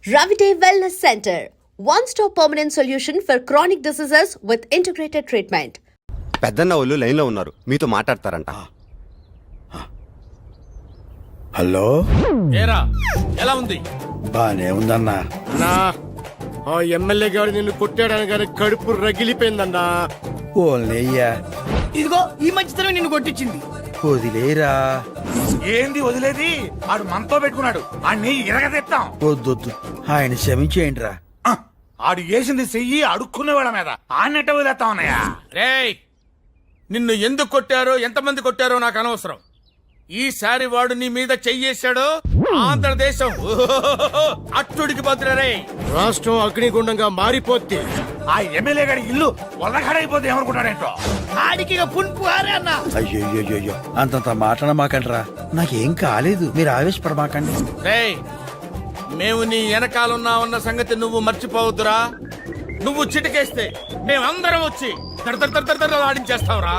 Ravite Wellness Center, one-stop permanent solution for chronic diseases with integrated treatment. పెద్దన్న వాళ్ళు లైన్లో ఉన్నారు, మీతో మాట్లాడతారంట. హలో, ఏరా ఎలా ఉంది? బానే ఉందన్నా. అన్నా ఆ ఎమ్మెల్యే గారు నిన్ను కొట్టాడని కానీ కడుపు రగిలిపోయిందన్నా. ఓన్లయ్యా, ఇదిగో ఈ మంచితనం నిన్ను కొట్టించింది. వదిలేరా. ఏంది వదిలేది? ఆడు మనతో పెట్టుకున్నాడు, ఆడిని ఇరగదెత్తాం. వద్దొద్దు, ఆయన క్షమించేయండి రా. ఆడు వేసింది చెయ్యి అడుక్కునే వాళ్ళ మీద ఆన్నట్ట వదిలేస్తా ఉన్నాయా? రేయ్, నిన్ను ఎందుకు కొట్టారో ఎంతమంది కొట్టారో నాకు అనవసరం. ఈసారి వాడు నీ మీద చెయ్యేశాడో ఆంధ్రదేశం అట్టుడికి భద్రరే. రాష్ట్రం అగ్నిగుండంగా మారిపోద్ది. ఆ ఎమ్మెల్యే గారి ఇల్లు వల్లగడైపోతే ఏమనుకుంటాడేంటో. ఆడికి ఇక పుంపు ఆరే అన్న. అయ్యో, అంతంత మాట్లాడమాకండ్రా. నాకేం కాలేదు, మీరు ఆవేశపడమాకండి. రేయ్, మేము నీ వెనకాలన్నా సంగతి నువ్వు మర్చిపోవద్దురా. నువ్వు చిటికేస్తే మేమందరం వచ్చి ఆడించేస్తావురా.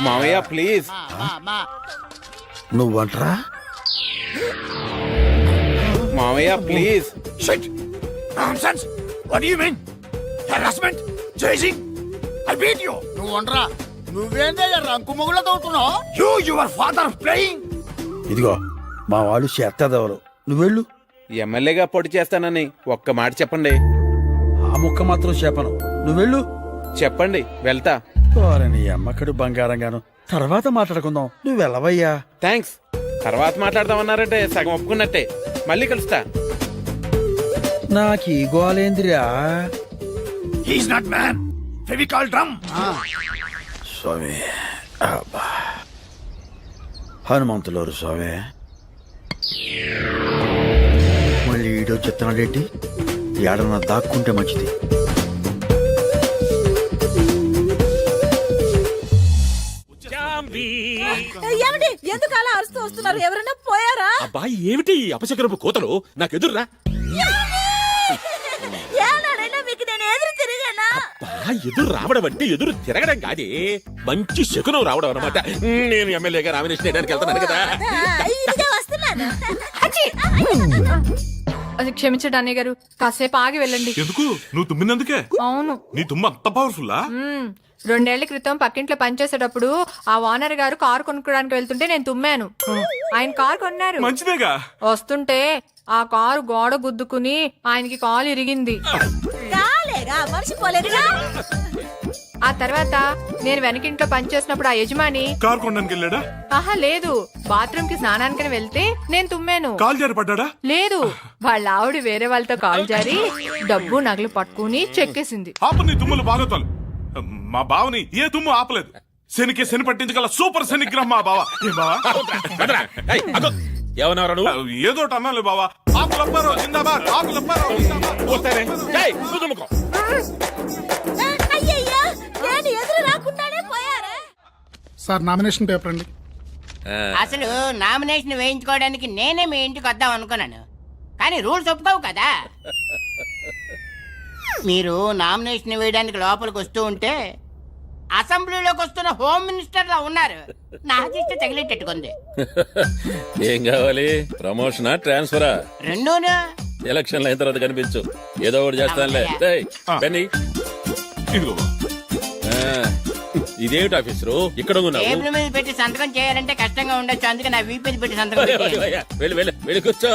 మామయ్య ప్లీజ్. నువ్వంట్రా? మామయ్య please. Shit! Nonsense! What do you mean? Harassment? Chasing? I beat you! నువ్వు వండరా. నువ్వేందే రంకు మొగుళ్ళ తోడుతున్నావు? Your father playing? ఇదిగో మా వాళ్ళు చేత్తదవరు, నువ్వెళ్ళు. ఎమ్మెల్యేగా పోటీ చేస్తానని ఒక్క మాట చెప్పండి. ఆ ముక్క మాత్రం చెప్పను, నువ్వెళ్ళు. చెప్పండి, వెళ్తా. నీ అమ్మకడు బంగారంగాను, తర్వాత మాట్లాడుకుందాం. నువ్వు వెళ్ళవయ్యా. థ్యాంక్స్. తర్వాత మాట్లాడదామన్నారంటే సగం ఒప్పుకున్నట్టే. మళ్ళీ కలుస్తా. నాకీ గోలేంద్రియా. He's not man. Fevicol drum. స్వామి, అబ్బా. హనుమంతులోరు స్వామి. మళ్ళీ ఈడో చెప్తున్నాడేంటి? ఏడన్నా దాక్కుంటే మంచిది. ఏమండి, ఎందుకు అలా అరుస్తూ వస్తున్నారు? ఎవరైనా పోయారా? అబ్బాయి ఏమిటి అపశకరపు కోతలు? నాకెదుర్రా. ఏనాడైనా మీకు నేను ఎదురు తిరిగానా? ఎదురు రావడం అంటే ఎదురు తిరగడం కాదే, మంచి శకునం రావడం అన్నమాట. నేను ఎమ్మెల్యేగా నామినేషన్ వేయడానికి వెళ్తున్నాను కదా. ఇదిగే వస్తున్నాను. అది క్షమించండి అన్నయ్య గారు, కాసేపు ఆగి వెళ్ళండి. ఎందుకు? నువ్వు తుమ్మినందుకే? అవును. నీ తుమ్మ అంత పవర్ఫుల్లా? 2 ఏళ్ల క్రితం పక్కింట్లో పనిచేసేటప్పుడు ఆ ఓనర్ గారు కారు కొనుక్కోడానికి వెళ్తుంటే నేను తుమ్మాను. ఆయన కారు కొన్నారు. మంచిదేగా. వస్తుంటే ఆ కారు గోడ గుద్దుకుని ఆయనకి కాలు ఇరిగింది. కాలేగా, మనిషి పోలేదుగా. ఆ తర్వాత నేను వెనకింట్లో పనిచేసినప్పుడు ఆ యజమాని కారు కొనడానికి వెళ్ళాడా? ఆహా లేదు, బాత్రూమ్ కి స్నానానికి వెళ్తే నేను తుమ్మాను. కాలు జారి పడ్డాడా? లేదు, వాళ్ళ ఆవిడ వేరే వాళ్ళతో కాలు జారి డబ్బు నగలు పట్టుకుని చెక్కేసింది. ఆపు నీ తుమ్ములు బాగోతాలు. మా బావని ఏ తుమ్ము ఆపలేదు. శనికి శని పట్టించగల సూపర్ శనిగ్రహం మా బావ. ఏమన్నారా నువ్వు? ఏదో అన్నాను బావా. ఆకులప్పారావు జిందాబాద్, ఆకులప్పారావు జిందాబాద్. అయ్యయ్యా, నేను ఎదురు రాకుండానే పోయారా? సార్, నామినేషన్ పేపర్ అండి. అసలు నామినేషన్ వేయించుకోవడానికి నేనే మీ ఇంటికి వద్దాం అనుకున్నాను, కానీ రూల్స్ ఒప్పుకోవు కదా. మీరు నామినేషన్ వేయడానికి లోపలికి వస్తూ ఉంటే అసెంబ్లీలోకి వస్తున్న హోమ్ మినిస్టర్ లా ఉన్నారు. నా దిష్టి తగిలేటట్టుకుంది. ఏం కావాలి? ప్రమోషనా, ట్రాన్స్ఫరా? రెండూను. ఎలక్షన్లు అయిన తర్వాత కనిపించు, ఏదో ఒకటి చేస్తానులే. ఇదేమిటి ఆఫీసరు ఇక్కడ ఉన్నావు? టేబుల్ మీద పెట్టి సంతకం చేయాలంటే కష్టంగా ఉండొచ్చు, అందుకే నా వీపీ పెట్టి సంతకం వెళ్ళి కూర్చో.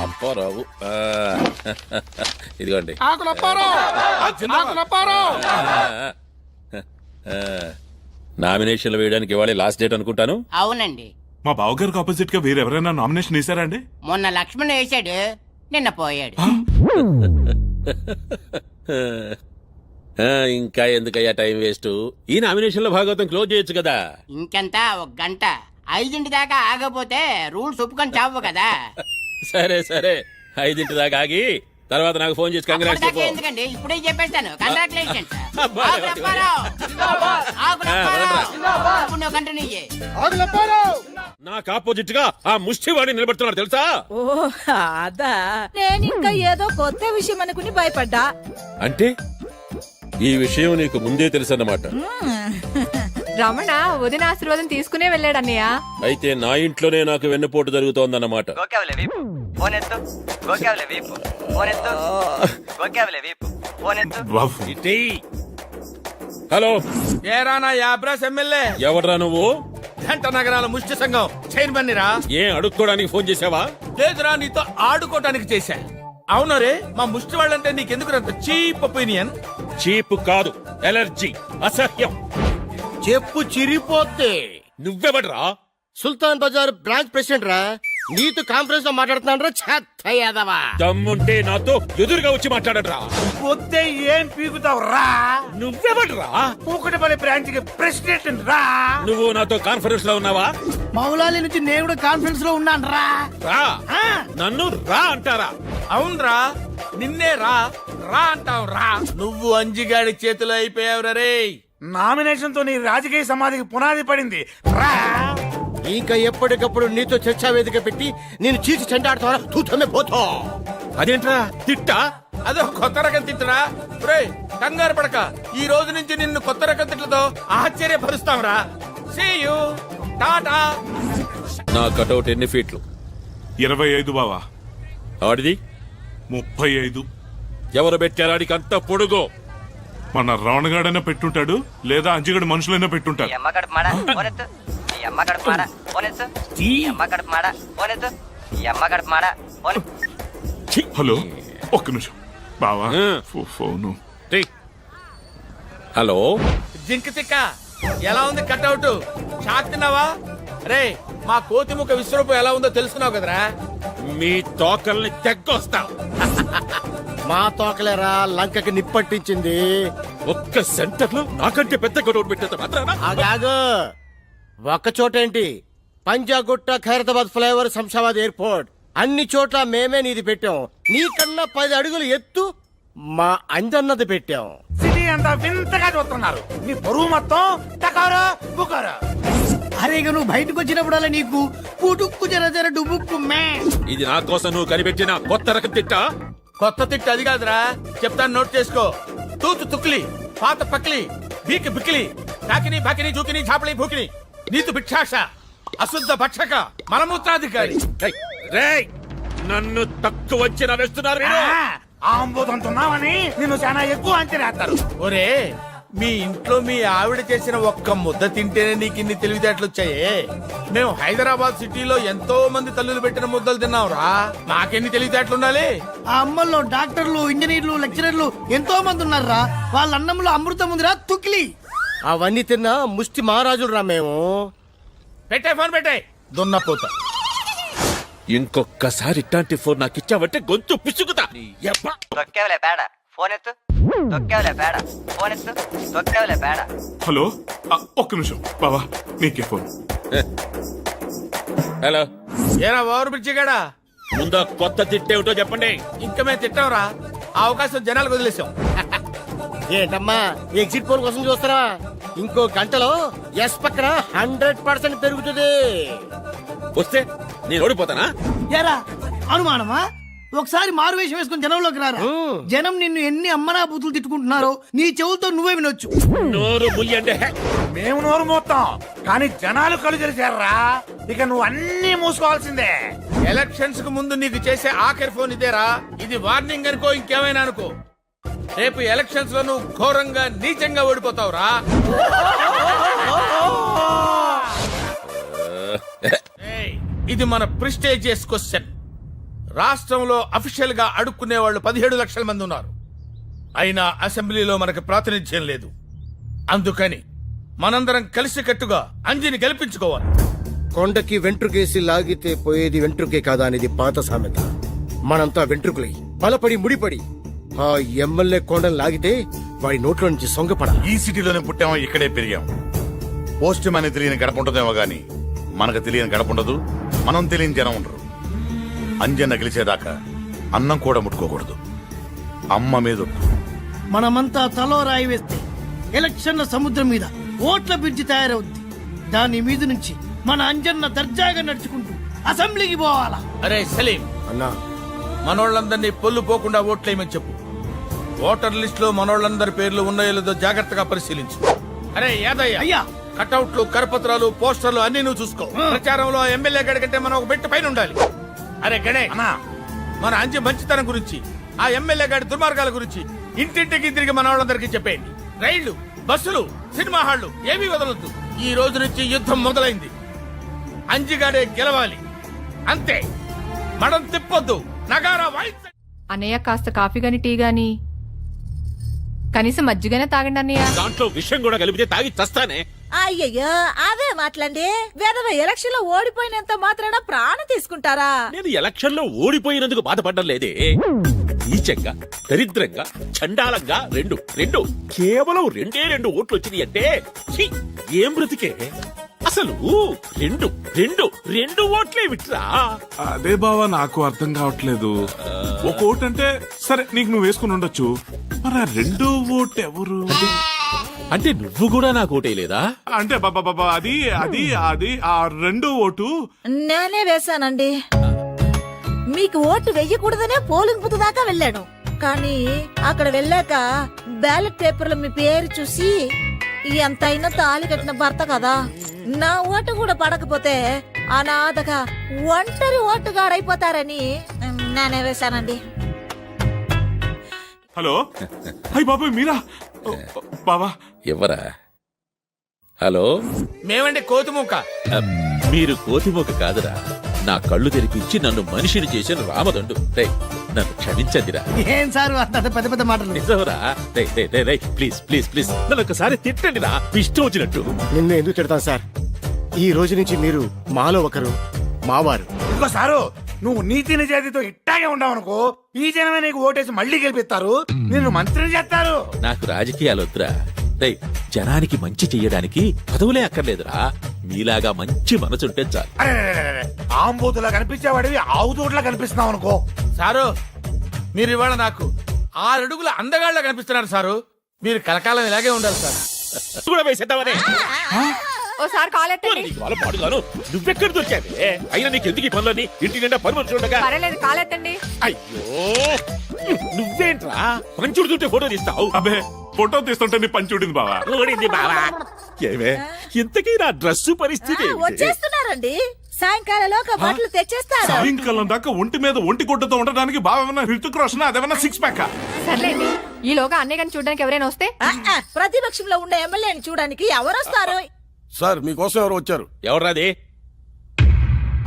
అప్పారావు, ఇదిగోండి. నామినేషన్లు వేయడానికి ఇవాళ లాస్ట్ డేట్ అనుకుంటాను. అవునండి. మా బావగారికి ఆపోజిట్ గా వేరెవరైనా నామినేషన్ వేసారా అండి? మొన్న లక్ష్మణ్ వేసాడు, నిన్న పోయాడు. ఇంకా ఎందుకయ్యా టైం వేస్ట్? ఈ నామినేషన్ లో భాగవతం క్లోజ్ చేయొచ్చు కదా. ఇంకెంత, 1 గంట. 5 దాకా ఆగపోతే రూల్స్ ఒప్పుకొని చావు కదా. సరే 5 దాకా ఆగి తర్వాత నాకు ఫోన్ చేసి కంగ్రాట్స్ అప్పటిదాకా చెప్పు. ఎందుకండి ఇప్పుడే చెప్పేస్తాను కంగ్రాచులేషన్స్ అబ్బా, ఇప్పుడు నువ్వు కంటిన్యూ చేయి. నాకు ఆపోజిట్ గా ఆ ముష్టివాడిని నిలబెడుతున్నాడు తెలుసా? ఓ అదా నేను ఇంకా ఏదో కొత్త విషయం అనుకుని భయపడ్డా. అంటే ఈ విషయం నీకు ముందే తెలుసన్నమాట. రమణ వదిన ఆశీర్వాదం తీసుకునే వెళ్ళాడు అన్నయ్య. అయితే నా ఇంట్లోనే నాకు వెన్నుపోటు జరుగుతోందన్నమాట. ఇటీ. హలో, ఏరా నా యాబ్రాస్ ఎమ్మెల్యే, ఎవడ్రా నువ్వు? జంట నగరాల ముష్టి సంఘం చైర్మన్ రా. ఏం అడుక్కోడానికి ఫోన్ చేసావా? లేదురా, నీతో ఆడుకోవటానికి చేశా. అవును రే, మా ముష్టి వాళ్ళంటే నీకెందుకు అంత చీప్ ఒపీనియన్? చీప్ కాదు, ఎలర్జీ, అసహ్యం. చెప్పు చిరిపోతే నువ్వెవడ్రా? సుల్తాన్ బజార్ బ్రాంచ్ ప్రెసిడెంట్ రా. నీతో కాన్ఫరెన్స్ లో మాట్లాడుతున్నాను రా. చెత్త యాదవా. దమ్ముంటే నాతో ఎదురుగా వచ్చి మాట్లాడరా. పొద్దే ఏం పీకుతావు రా. నువ్వెవడ్రా? పూకటపల్లి బ్రాంచ్ కి ప్రెసిడెంట్ రా. నువ్వు నాతో కాన్ఫరెన్స్ లో ఉన్నావా? మౌలాలి నుంచి నేను కూడా కాన్ఫరెన్స్ లో ఉన్నాను రా. రా. నన్ను రా అంటారా? అవునరా, నిన్నే రా రా అంటావు రా. నువ్వు అంజిగాడి చేతిలో అయిపోయావు రే. నామినేషన్ తో నీ రాజకీయ సమాధికి పునాది పడింది రా. ఇంకా ఎప్పటికప్పుడు నీతో చర్చా వేదిక పెట్టి నేను చీచి చెండాడుతావా? తూతమే పోతా. అదేంట్రా తిట్టా? అదో కొత్త రకం తిట్టురా. రే కంగారు పడక, ఈ రోజు నుంచి నిన్ను కొత్త రకం తిట్లతో ఆశ్చర్యపరుస్తాం రా. See you, tata. నా కటౌట్ ఎన్ని ఫీట్లు? 25 బావా. ఆడిది 35. ఎవరు పెట్టారు ఆడికి అంత పొడుగు? మన రావణగాడైనా పెట్టుంటాడు, లేదా అంజిగడు మనుషులైనా పెట్టుంటారు. హలో, ఒక్క నిమిషం బావా. ఫోను. హలో, జింక్ తిక్క, ఎలా ఉంది కట్అవుట్? షాక్ తిన్నావా? రే, మా కోతిముఖ విశ్వరూపం ఎలా ఉందో తెలుసుకున్నావు కదరా. మీ తోకల్ని తెగ్గొస్తా. మా తోకలేరా లంకకి నిప్పట్టించింది. ఒక్క సెంటర్ లో నాకంటే పెద్ద కటౌట్ పెట్టేంత మాత్రానా? అగాగు ఒక్క చోటేంటి, పంజాగుట్ట, ఖైరతాబాద్ ఫ్లైఓవర్, శంషాబాద్ ఎయిర్పోర్ట్ అన్ని చోట్ల మేమే నీది పెట్టాం. నీకన్నా 10 అడుగులు ఎత్తు మా అంజన్నది పెట్టాం. సిటీ అంతా వింతగా చూస్తున్నారు. నీ బరువు మొత్తం టకారా బుకారా. అరే నువ్వు బయటకు వచ్చినప్పుడల్లా నీకు పుటుక్కు జర జర డుబుక్కు మే. ఇది నా కోసం నువ్వు కనిపెట్టిన కొత్త రకం తిట్టా? కొత్త తిట్టు అది కాదురా, చెప్తాను నోట్ చేసుకో. తూతు తుక్లి, పాత పక్లి, బీకి బిక్లి, కాకిని బాకిని జూకిని చాపలి భూకిని, నీతు భిక్షాష, అశుద్ధ భక్షక, మలమూత్రాధికారి. రేయ్, రేయ్, నన్ను తక్కువ అంచనా వేస్తున్నారు మీరు. ఆంబోదంటున్నావని నిన్ను చాలా ఎక్కువ అంచనేస్తారు. ఒరే, మీ ఇంట్లో మీ ఆవిడ చేసిన ఒక్క ముద్ద తింటేనే నీకు ఇన్ని తెలివితేటలు వచ్చాయే. మేము హైదరాబాద్ సిటీలో ఎంతో మంది తల్లులు పెట్టిన ముద్దలు తిన్నాంరా. మాకెన్ని తెలివితేటలు ఉండాలి? ఆ అమ్మల్లో డాక్టర్లు, ఇంజనీర్లు, లెక్చరర్లు ఎంతో మంది ఉన్నారా. వాళ్ళ అన్నంలో అమృతం ఉందిరా తుక్లి. అవన్నీ తిన్నా ముష్టి మహారాజులు రా మేము. పెట్టే ఫోన్ పెట్టే దున్నపోతా. ఇంకొక్కసారి ఇట్లాంటి ఫోన్ నాకు ఇచ్చావంటే గొంతు పిసుకుతా. హలో, ఒక్క నిమిషం బావా, నీకే ఫోన్. హలో, ఏరా ఓవర్ బ్రిడ్జి గాడా, ముందా కొత్త తిట్టేమిటో చెప్పండి. ఇంకా మేము తిట్టాంరా. ఆ అవకాశం జనాలకు వదిలేసాం. ఏంటమ్మా ఎగ్జిట్ పోల్ కోసం చూస్తారా? ఇంకో గంటలో ఎస్ పక్కన 100% పెరుగుతుంది. వస్తే నేను ఓడిపోతానా? ఎరా అనుమానమా? ఒకసారి మారు వేషం వేసుకుని జనంలోకి రారా. జనం నిన్ను ఎన్ని అమ్మనా బూతులు తిట్టుకుంటున్నారో నీ చెవులతో నువ్వే వినొచ్చు. నోరు ముయ్యండి. మేము నోరు మోస్తాం, కానీ జనాలు కళ్ళు తెరిచారా. ఇక నువ్వు అన్ని మూసుకోవాల్సిందే. ఎలక్షన్స్ కు ముందు నీకు చేసే ఆఖరి ఫోన్ ఇదేరా. ఇది వార్నింగ్ అనుకో, ఇంకేమైనా అనుకో. రేపు ఎలక్షన్స్ లో నువ్వు ఘోరంగా నీచంగా ఓడిపోతావురా. ఏయ్, ఇది మన ప్రిస్టేజియస్ క్వశ్చన్. రాష్ట్రంలో అఫీషియల్ గా అడుక్కునే వాళ్ళు 17 లక్షల మంది ఉన్నారు. అయినా అసెంబ్లీలో మనకు ప్రాతినిధ్యం లేదు. అందుకని మనందరం కలిసికట్టుగా అంజిని గెలిపించుకోవాలి. కొండకి వెంట్రుకేసి లాగితే పోయేది వెంట్రుకే కాదా అనేది పాత సామెత. మనంతా వెంట్రుకలై బలపడి ముడిపడి ఆ ఎమ్మెల్యే కొండను లాగితే వాడి నోట్లో నుంచి సొంగపడ. ఈ సిటీలోనే పుట్టామో, ఇక్కడే పెరిగాం. పోస్ట్ మ్యాన్ తెలియని గడప ఉంటుందేమో గాని మనకు తెలియని గడప ఉండదు, మనం తెలియని జనం ఉండరు. అంజన్న గెలిచేదాకా అన్నం కూడా ముట్టుకోకూడదు. అమ్మ మీద ఒట్టు. మనమంతా తలో రాయి వేస్తే ఎలక్షన్ల సముద్రం మీద ఓట్ల బ్రిడ్జి తయారవుద్ది. దాని మీద నుంచి మన అంజన్న దర్జాగా నడుచుకుంటూ అసెంబ్లీకి పోవాలా. అరే సలీం, అన్నా మనోళ్ళందరినీ పొల్లు పోకుండా ఓట్లేయమని చెప్పు. ఓటర్ లిస్ట్ లో మనోళ్ళందరి పేర్లు ఉన్నాయో లేదో జాగ్రత్తగా పరిశీలించు. అరే యాదయ్య, అయ్యా కటౌట్లు, కరపత్రాలు, పోస్టర్లు అన్ని నువ్వు చూసుకో. ప్రచారంలో ఎమ్మెల్యే గడి కంటే మనం ఒక బెట్టు పైన ఉండాలి. అరే గణే, మన అంజి మంచితనం గురించి, ఆ ఎమ్మెల్యే గాడి దుర్మార్గాల గురించి ఇంటింటికి తిరిగి మన వాళ్ళందరికీ చెప్పేయండి. రైళ్లు, బస్సులు, సినిమా హాళ్లు ఏమీ వదలొద్దు. ఈ రోజు నుంచి యుద్ధం మొదలైంది. అంజిగాడే గెలవాలి, అంతే. మడం తిప్పొద్దు, నగారా వాయిస్. అన్నయ్య కాస్త కాఫీ గాని టీ గాని కనీసం మజ్జిగనే తాగండి అన్నయ్య. దాంట్లో విషయం కూడా కలిపితే తాగి చస్తానే. అయ్యయ్యో అవే మాట్లాడి వేదవ ఎలక్షన్ లో ఓడిపోయినంత మాత్రాన ప్రాణం తీసుకుంటారా? నేను ఎలక్షన్ లో ఓడిపోయినందుకు బాధపడడం లేదే. నీచంగా, దరిద్రంగా, చండాలంగా రెండు కేవలం రెండు ఓట్లు వచ్చినాయి అంటే ఛీ, ఏం బ్రతికే అసలు. రెండు ఓట్లే విట్రా. అదే బావా నాకు అర్థం కావట్లేదు. ఒక ఓటు అంటే సరే, నీకు నువ్వు వేసుకుని ఉండొచ్చు. మరి ఆ రెండో ఓటు ఎవరు? అంటే నువ్వు కూడా నాకు ఓటేయలేదా? అంటే బాబా అది అది అది ఆ రెండో ఓటు నేనే వేశానండి. మీకు ఓటు వెయ్యకూడదనే పోలింగ్ బూత్ దాకా వెళ్ళాను. కానీ అక్కడ వెళ్ళాక బ్యాలెట్ పేపర్లో మీ పేరు చూసి ఎంతైనా తాళి కట్టిన భర్త కదా, నా ఓటు కూడా పడకపోతే అనాథగా ఒంటరి ఓటుగాడైపోతారని నేనే వేశానండి. హలో, అయ్యి బాబాయ్ మీరా? బాబా ఎవరా? హలో, మేమండి కోతిముక్క. మీరు కోతిమోక కాదురా, నా కళ్ళు తెరిపించి నన్ను మనిషిని చేసిన రామదండు. రేయ్, నన్ను క్షమించండిరా. ఏం సార్ అంత పెద్ద పెద్ద మాటలు? నిజంరా. ప్లీజ్ నన్ను ఒకసారి తిట్టండి రా, ఇష్టం వచ్చినట్టు. నిన్ను ఎందుకు తిడతాను సార్? ఈ రోజు నుంచి మీరు మాలో ఒకరు, మావారు. ఇంకో సారు, నువ్వు నీతి నిజాయితీతో ఇట్టాగే ఉండవనుకో, ఈ జనమే నీకు ఓటేసి మళ్ళీ గెలిపిస్తారు, నిన్ను మంత్రిని చేస్తారు. నాకు రాజకీయాలు వద్దురా. రేయ్, జనానికి మంచి చెయ్యడానికి పదవులే అక్కర్లేదురా. మీలాగా మంచి మనసుంటే చాలు. ఆంబోతులా కనిపించేవాడివి ఆవుతోట్లా కనిపిస్తున్నావు అనుకో. సారు, మీరు ఇవాళ నాకు 6 అడుగుల అందగాళ్ళ కనిపిస్తున్నారు సారు. మీరు కలకాలం ఇలాగే ఉండాలి సార్. కూడా వేసేద్దామనే. ఓసారి కాల్ ఎత్తండి. నీకు వాళ్ళ పాడుగాను నువ్వెక్కడ దొరికావే? అయినా నీకు ఎందుకు ఈ పనులని? ఇంటి నిండా పని మనుషులు ఉండగా. పర్లేదు, కాల్ ఎత్తండి. అయ్యో, నువ్వేంట్రా పంచుడుతుంటే ఫోటో తీస్తావు? అబే, ఫోటో తీస్తుంటే నీ పని చూడింది బావా. ఊడింది బావా. ఏమే, ఇంతకీ నా డ్రెస్సు పరిస్థితి ఏంటి? వచ్చేస్తున్నారండి, సాయంకాలంలోగా బట్టలు తెచ్చేస్తారు. సాయంకాలం దాకా ఒంటి మీద ఒంటి గుడ్డతో ఉండడానికి బాగా ఏమన్నా హృతిక్ రోషన్, అదేమన్నా 6 ప్యాక్. సర్లేండి, ఈలోగా అన్నయ్య గారిని చూడడానికి ఎవరైనా వస్తే. ప్రతిపక్షంలో ఉండే ఎమ్మెల్యేని చూడడానికి ఎవరొస్తారు? సార్ మీకోసం ఎవరు వచ్చారు? ఎవర్రాది?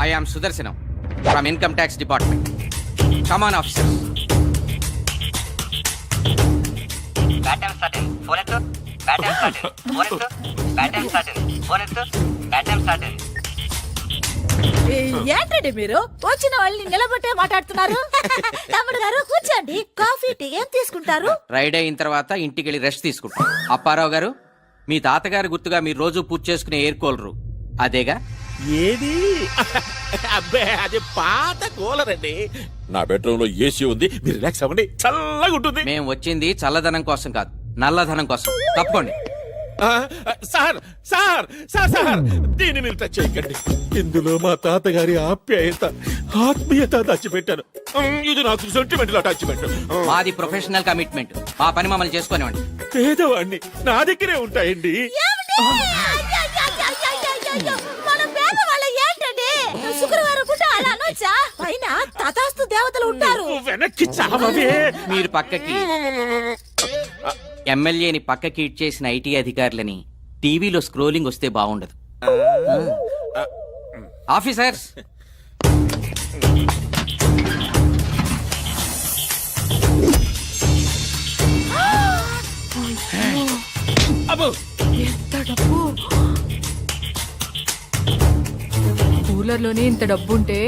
I am Sudarshanam from income tax department. Come on officer. ఏంటండి మీరు వచ్చిన వాళ్ళని నిలబట్టే మాట్లాడుతున్నారు? తమ్ముడు గారు కూర్చోండి, కాఫీ టీ ఏం తీసుకుంటారు? రైడ్ అయిన తర్వాత ఇంటికి వెళ్ళి రెస్ట్ తీసుకుంటాం. అప్పారావు గారు, మీ తాతగారి గుర్తుగా మీరు రోజు పూజ చేసుకునే ఎయిర్ కూలరు అదేగా? ఏది? అబ్బే, అది పాత కూలర్ అండి. నా బెడ్రూమ్ లో ఏసీ ఉంది, మీరు రిలాక్స్ అవ్వండి, చల్లగా ఉంటుంది. మేము వచ్చింది చల్లదనం కోసం కాదు, నల్లధనం కోసం. తప్పకోండి. సార్ సార్ సార్ సార్, దీన్ని మీరు టచ్ చేయకండి. ఇందులో మా తాతగారి ఆప్యాయత, ఆత్మీయత దాచిపెట్టాను. ఇది నాకు సెంటిమెంట్ అటాచ్మెంట్. మాది ప్రొఫెషనల్ కమిట్మెంట్. మా పని మమ్మల్ని చేసుకునేవాడి. పేదవాడిని, నా దగ్గరే ఉంటాయండి. మన పేదవాళ్ళ ఏంటండి? శుక్రవారం పూట అలా అనొచ్చా? పైన తథాస్తు దేవతలు ఉంటారు. వెనక్కి చావవే. మీరు పక్కకి ఎమ్మెల్యేని పక్కకి ఇచ్చేసిన ఐటీ అధికారులని టీవీలో స్క్రోలింగ్ వస్తే బాగుండదు. ఆఫీసర్స్, ఎంత డబ్బు! కూలర్ లోని ఇంత డబ్బుంటే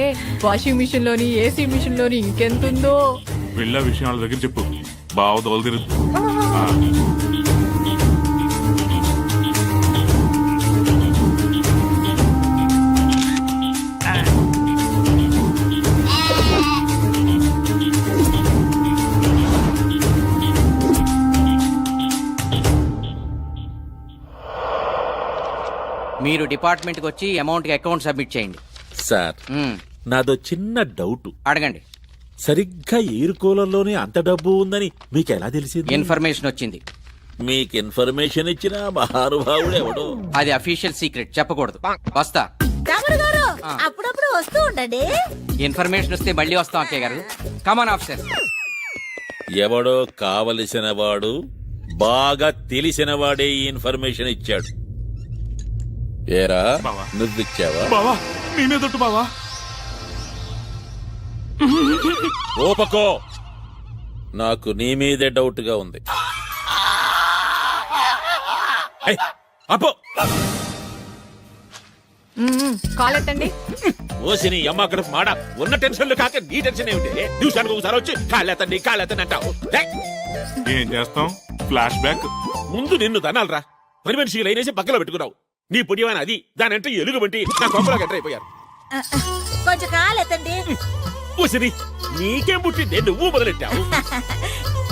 వాషింగ్ మిషన్ లోని, ఏసీ మిషన్ లోని ఇంకెంతుందో. వెళ్ళే విషయం వాళ్ళ దగ్గర చెప్పు, బావ దోలు మీరు డిపార్ట్మెంట్కి వచ్చి అమౌంట్కి అకౌంట్ సబ్మిట్ చేయండి. సార్ నాదో చిన్న డౌట్. అడగండి. సరిగ్గా ఎయిర్ కూలర్లోనే అంత డబ్బు ఉందని మీకు ఎలా తెలిసింది? ఇన్ఫర్మేషన్ వచ్చింది. మీకు ఇన్ఫర్మేషన్ ఇచ్చిన మహానుభావుడు ఎవడో. అది అఫీషియల్ సీక్రెట్, చెప్పకూడదు. వస్తా. తమ్ముడు గారు అప్పుడప్పుడు వస్తూ ఉండండి. ఇన్ఫర్మేషన్ వస్తే మళ్ళీ వస్తాం అక్కయ్య గారు. కమాన్ ఆఫీసర్. ఎవడో కావలసిన వాడు, బాగా తెలిసిన వాడే ఈ ఇన్ఫర్మేషన్ ఇచ్చాడు. ఏరా నువ్విచ్చావా? బావా నీ మీదొట్టు బావా. ఓపకో, నాకు నీ మీదే డౌట్ గా ఉంది. ఏయ్, అప్పో కాల్ ఎత్తండి. ఓసిని అమ్మ అక్కడ మాడ ఉన్న టెన్షన్లు కాక నీ టెన్షన్ ఏమిటి? నిమిషానికి ఒకసారి వచ్చి కాళ్ళెత్తండి అంటావు. ఏయ్, ఏం చేస్తాం, ఫ్లాష్ బ్యాక్. ముందు నిన్ను తనాలరా. పని మనిషి లైనేసి పక్కలో పెట్టుకున్నావు. నీ పుణ్యమైన అది దానంటే ఎలుగు వంటి నా కొంపలో గట్ర అయిపోయారు. కొంచెం కాలెత్తండి. ఓసిని నీకేం పుట్టిందే నువ్వు మొదలెట్టావు?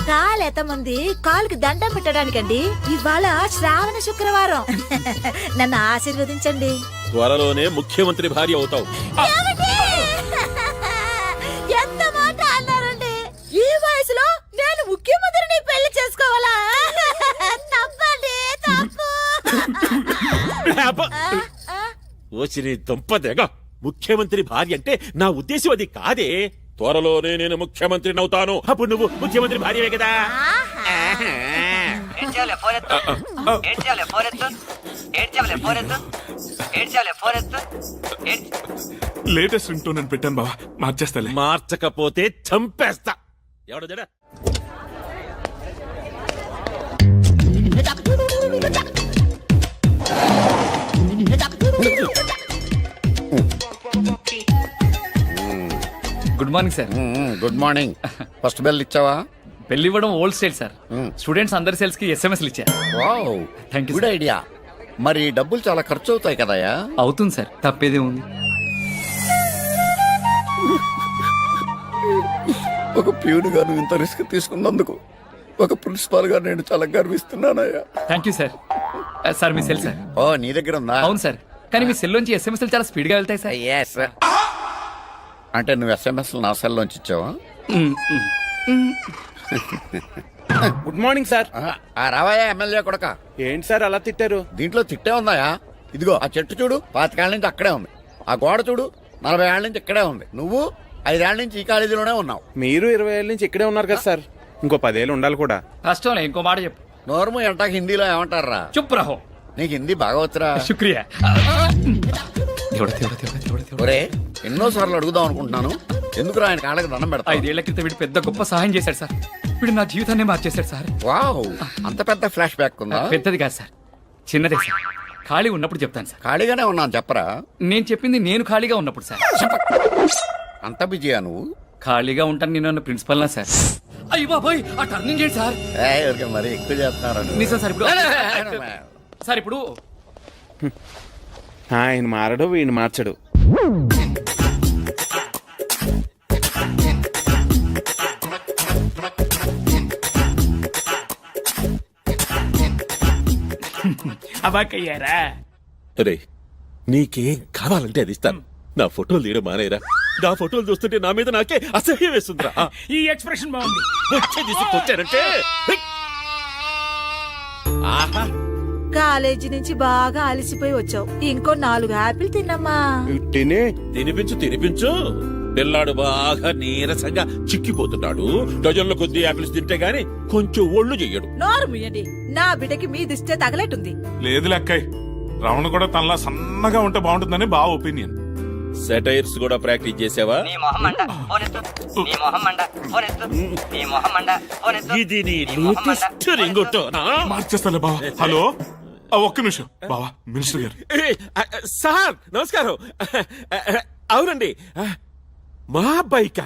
కాలెత్తమంది కాలుకి దండం పెట్టడానికండి. ఇవాళ శ్రావణ శుక్రవారం. నన్ను ఆశీర్వదించండి. త్వరలోనే ముఖ్యమంత్రి భార్య అవుతావు. ఎంత మాట అన్నారండి! ఈ వయసులో నేను ముఖ్యమంత్రిని పెళ్లి చేసుకోవాలా? తప్పండి, తప్పు. ఓసిని దుంపదేగ, ముఖ్యమంత్రి భార్య అంటే నా ఉద్దేశం అది కాదే. త్వరలోనే నేను ముఖ్యమంత్రిని అవుతాను. అప్పుడు నువ్వు ముఖ్యమంత్రి భార్యవే కదా. లేటెస్ట్ రింగ్ టోన్ అని పెట్టాను బావా, మార్చేస్తాలే. మార్చకపోతే చంపేస్తా. ఎవడో జడ good morning sir. Good morning. First bell ఇచ్చావా? పెళ్లి ఇవ్వడం ఓల్డ్ స్టైల్ సార్. స్టూడెంట్స్ అందరి సెల్స్ కి ఎస్ఎంఎస్లు ఇచ్చారు. Wow, thank you. Good idea. మరి డబ్బులు చాలా ఖర్చు అవుతాయి కదయా? అవుతుంది సార్, తప్పేదే ఉంది. ఒక ప్యూన్ గా నువ్వు ఇంత రిస్క్ తీసుకున్నందుకు ఒక ప్రిన్సిపాల్ గా నేను చాలా గర్విస్తున్నానయ్యా. Thank you sir. సార్ మీ సెల్ సార్. ఓ, నీ దగ్గర ఉందా? అవును సార్, కానీ మీ సెల్ నుంచి ఎస్ఎంఎస్లు చాలా స్పీడ్ గా వెళ్తాయి సార్. ఎస్. అంటే నువ్వు ఎస్ఎంఎస్ నా సెల్ లోంచి ఇచ్చావా? Good morning sir. రావాయా ఎమ్మెల్యే కొడక. ఏంటి సార్ అలా తిట్టారు? దీంట్లో తిట్టే ఉందాయా? ఇదిగో ఆ చెట్టు చూడు, 25 ఏళ్ల నుంచి అక్కడే ఉంది. ఆ గోడ చూడు, 40 ఏళ్ల నుంచి ఇక్కడే ఉంది. నువ్వు 5 ఏళ్ల నుంచి ఈ కాలేజీలోనే ఉన్నావు. మీరు 20 ఏళ్ళ నుంచి ఇక్కడే ఉన్నారు కదా సార్. ఇంకో 10 ఏళ్ళు ఉండాలి కూడా. కష్టం లే, ఇంకో మాట చెప్పు. నోర్ము ఎంటాకి హిందీలో ఏమంటారా? చుప్ రహో. నీకు హిందీ బాగా వచ్చరా? శుక్రియా. ఒరే, ఎన్నోసార్లు అడుగుదాం అనుకుంటున్నాను, ఎందుకు ఆయన కాళ్ళకి దండం పెడతా? 5 ఏళ్ల క్రితం వీడు పెద్ద గొప్ప సహాయం చేశాడు సార్. వీడు నా జీవితాన్ని మార్చేశాడు సార్. వావ్, అంత పెద్ద ఫ్లాష్ బ్యాక్ ఉందా? పెద్దది కాదు సార్, చిన్నదే సార్. ఖాళీ ఉన్నప్పుడు చెప్తాను సార్. ఖాళీగానే ఉన్నాను చెప్పరా? నేను చెప్పింది నేను ఖాళీగా ఉన్నప్పుడు సార్. అంత బిజీయా నువ్వు? ఖాళీగా ఉంటాను నేను ప్రిన్సిపల్ నా సార్. అయ్యి బాబాయ్, ఆ టర్నింగ్ చేయండి సార్. మరి ఎక్కువ చేస్తున్నారు నిజం సార్. ఇప్పుడు సార్ ఇప్పుడు ఆయన మారడు, వీడిని మార్చడు. అబాకయ్యారా? రే, నీకేం కావాలంటే అది ఇస్తాను. నా ఫోటోలు తీయడం మానేరా. నా ఫోటోలు చూస్తుంటే నా మీద నాకే అసహ్యం వేస్తుందిరా. ఈ ఎక్స్ప్రెషన్ బాగుంది. వచ్చే తీసుకొచ్చారంటే ఆహా. కాలేజీ నుంచి బాగా అలసిపోయి వచ్చావు, ఇంకో 4 యాపిల్ తిన్నమ్మా. తినిపించు. పిల్లాడు బాగా నీరసంగా చిక్కిపోతున్నాడు. డజన్ల కొద్ది యాపిల్స్ తింటే గాని కొంచెం ఒళ్ళు చెయ్యడు. నోరు ముయ్యండి, నా బిడ్డకి మీ దిష్టే తగలేటుంది. లేదు లెక్కయ్, రమణ కూడా తనలా సన్నగా ఉంటే బాగుంటుందని బావ ఒపీనియన్. సెటైర్స్ కూడా ప్రాక్టీస్ చేసావా? ఇది నీ లేటెస్ట్ రింగుటోనా? మార్చేస్తాలే బావ. హలో, ఒక్క నిమిషం బావా. మినిస్టర్ గారు. సార్ నమస్కారం. అవునండి, మా అబ్బాయికా?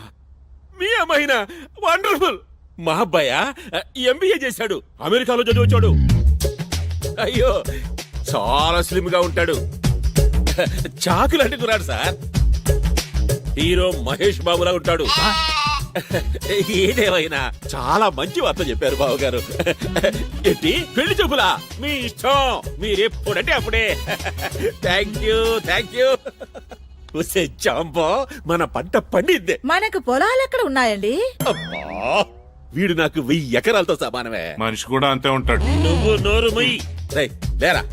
మీ అమ్మాయినా? వండర్ఫుల్. మా అబ్బాయా ఎంబీఏ చేశాడు, అమెరికాలో చదివచ్చాడు. అయ్యో, చాలా స్లిమ్ గా ఉంటాడు. చాకు లాంటి కురాడు సార్. హీరో మహేష్ బాబులా ఉంటాడు. ఏదేమైనా చాలా మంచి వార్త చెప్పారు బావగారు. ఏంటి పెళ్లి చూపులా? మీ ఇష్టం, మీరెప్పుడంటే అప్పుడే. Thank you. వస్తే జాంబో, మన పంట పండిద్దే. మనకు పొలాలు ఎక్కడ ఉన్నాయండి? అబ్బా, వీడు నాకు 1000 ఎకరాలతో సమానమే. మనిషి కూడా అంతే ఉంటాడు. నువ్వు నోరు మొయ్యి. రేయ్, లేరా,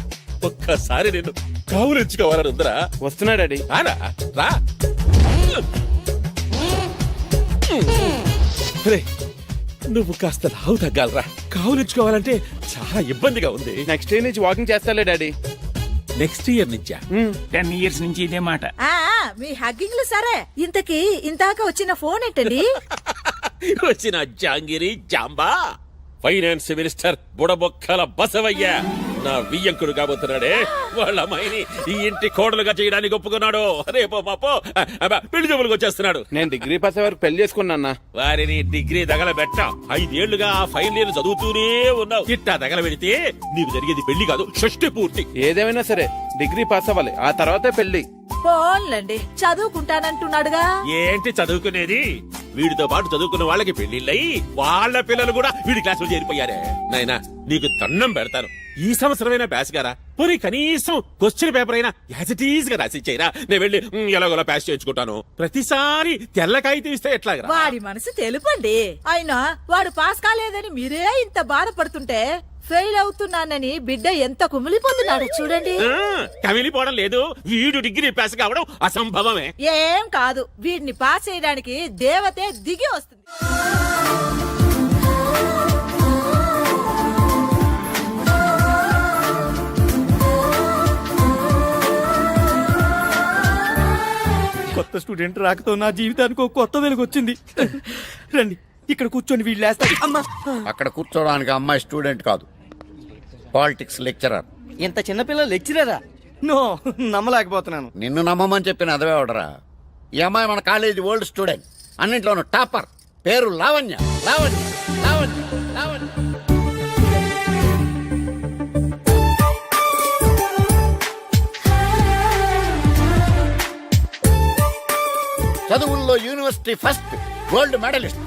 ఒక్కసారి నేను కావులించుకోవాలని ఉందరా. వస్తున్నాడు డాడీ. రారా, రా. రే, నువ్వు కాస్త లావు తగ్గాలరా. కావులించుకోవాలంటే చాలా ఇబ్బందిగా ఉంది. నెక్స్ట్ డే నుంచి వాకింగ్ చేస్తాలే డాడీ. నెక్స్ట్ ఇయర్ నుంచా? 10 years నుంచి ఇదే మాట. మీ హగ్గింగ్లు సరే, ఇంతకీ ఇంతాక వచ్చిన ఫోన్ ఏంటండి? వచ్చిన జాంగిరి జాంబా ఫైనాన్స్ మినిస్టర్ బుడబొక్కల బసవయ్య నా వియ్యంకుడు కాబోతున్నాడే. వాళ్ళ అమ్మాయిని ఈ ఇంటి కోడలుగా చేయడానికి ఒప్పుకున్నాడు. రేపో మాపో పెళ్లి చూపులకు వచ్చేస్తున్నాడు. నేను డిగ్రీ పాస్ అయ్యే వరకు పెళ్లి చేసుకున్నా. వారిని డిగ్రీ తగలబెట్ట. 5 ఏళ్లుగా ఆ ఫైనల్ ఇయర్ చదువుతూనే ఉన్నావు. ఇట్టా తగలబెడితే నీకు జరిగేది పెళ్లి కాదు, షష్టి పూర్తి. ఏదేమైనా సరే డిగ్రీ పాస్ అవ్వాలి, ఆ తర్వాతే పెళ్లి. ఫోన్లండి, చదువుకుంటానంటున్నాడుగా. ఏంటి చదువుకునేది? వీడితో పాటు చదువుకున్న వాళ్ళకి పెళ్లిళ్ళయి వాళ్ళ పిల్లలు కూడా వీడి క్లాసులో చేరిపోయారే. నాయనా, నీకు దండం పెడతాను, ఈ సంవత్సరమైనా పాస్ గారా. పోనీ కనీసం క్వశ్చన్ పేపర్ అయినా యాజ్ ఇట్ ఈజ్ గా రాసి ఇచ్చేయరా. నేను వెళ్ళి ఎలాగోలా పాస్ చేయించుకుంటాను. ప్రతిసారి తెల్లకాయితే ఇస్తే ఎట్లాగా? వాడి మనసు తెలుపండి. అయినా వాడు పాస్ కాలేదని మీరే ఇంత బాధపడుతుంటే, ఫెయిల్ అవుతున్నానని బిడ్డ ఎంత కుమిలిపోతున్నాడు చూడండి. కమిలిపోవడం లేదు, వీడు డిగ్రీ పాస్ కావడం అసంభవమే. ఏం కాదు, వీడిని పాస్ చేయడానికి దేవతే దిగి వస్తుంది. కొత్త స్టూడెంట్ రాకతో నా జీవితానికి ఒక కొత్త వెలుగు వచ్చింది. రండి, ఇక్కడ కూర్చొని వీళ్ళు లేస్తారు. అమ్మా, అక్కడ కూర్చోడానికి అమ్మాయి స్టూడెంట్ కాదు, పాలిటిక్స్ లెక్చరర్. ఇంత చిన్నపిల్ల లెక్చరరా? నో, నమ్మలేకపోతున్నాను. నిన్ను నమ్మమని చెప్పిన అదవే ఆర్డరా. ఈ అమ్మాయి మన కాలేజీ ఓల్డ్ స్టూడెంట్, అన్నింట్లోనూ టాపర్. పేరు లావణ్య. లావణ్య లావణ్య లావణ్య చదువుల్లో యూనివర్సిటీ ఫస్ట్, గోల్డ్ మెడలిస్ట్.